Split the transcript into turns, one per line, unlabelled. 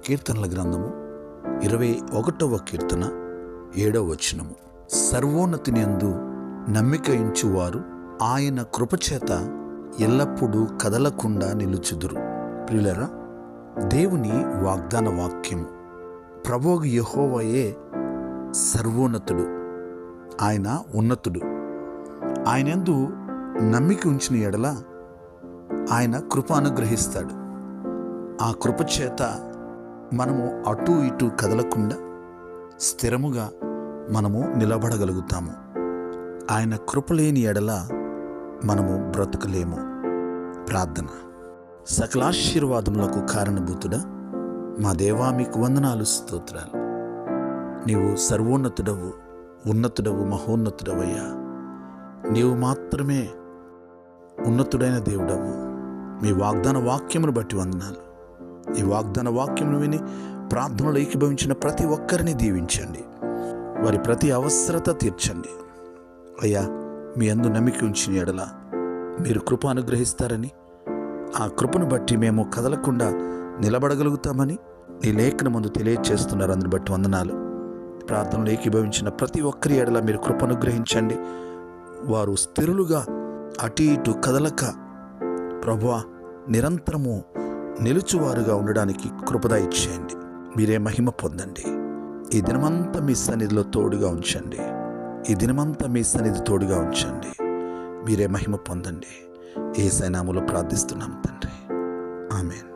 కీర్తనల గ్రంథము 21వ కీర్తన 7వ వచనము. సర్వోన్నతిని యందు నమ్మిక ఉంచువారు ఆయన కృపచేత ఎల్లప్పుడూ కదలకుండా నిలుచుదురు. ప్రియులారా, దేవుని వాగ్దాన వాక్యము. ప్రభువు యెహోవాయే సర్వోన్నతుడు, ఆయన ఉన్నతుడు. ఆయన యందు నమ్మిక ఉంచిన ఎడల ఆయన కృప అనుగ్రహిస్తాడు. ఆ కృప చేత మనము అటు ఇటు కదలకుండా స్థిరముగా మనము నిలబడగలుగుతాము. ఆయన కృప లేని ఎడల మనము బ్రతకలేము. ప్రార్థన. సకలాశీర్వాదములకు కారణభూతుడా, మా దేవా, మీకు వందనాలు, స్తోత్రాలు. నీవు సర్వోన్నతుడవు, ఉన్నతుడవు, మహోన్నతుడవయ్యా. నీవు మాత్రమే ఉన్నతుడైన దేవుడవు. మీ వాగ్దాన వాక్యమును బట్టి వందనాలు. ఈ వాగ్దాన వాక్యమును విని ప్రార్థనలు ఏకీభవించిన ప్రతి ఒక్కరిని దీవించండి. వారి ప్రతి అవసరత తీర్చండి. అయ్యా, మీ యందు నమ్మిక ఉంచిన ఎడల మీరు కృప అనుగ్రహిస్తారని, ఆ కృపను బట్టి మేము కదలకుండా నిలబడగలుగుతామని నీ లేఖనమందు తెలియచేస్తున్నారు. అందుని బట్టి వందనాలు. ప్రార్థనలు ఏకీభవించిన ప్రతి ఒక్కరి ఎడల మీరు కృప అనుగ్రహించండి. వారు స్థిరులుగా అటు ఇటు కదలక ప్రభువా నిరంతరము నిలుచువారుగా ఉండడానికి కృపద ఇచ్చేయండి. మీరే మహిమ పొందండి. ఈ దినమంతా మీ సన్నిధిలో తోడుగా ఉంచండి. ఈ దినమంతా మీ సన్నిధి తోడుగా ఉంచండి. మీరే మహిమ పొందండి. యేసయ్య నామములో ప్రార్థిస్తున్నాం తండ్రి. ఆమేన్.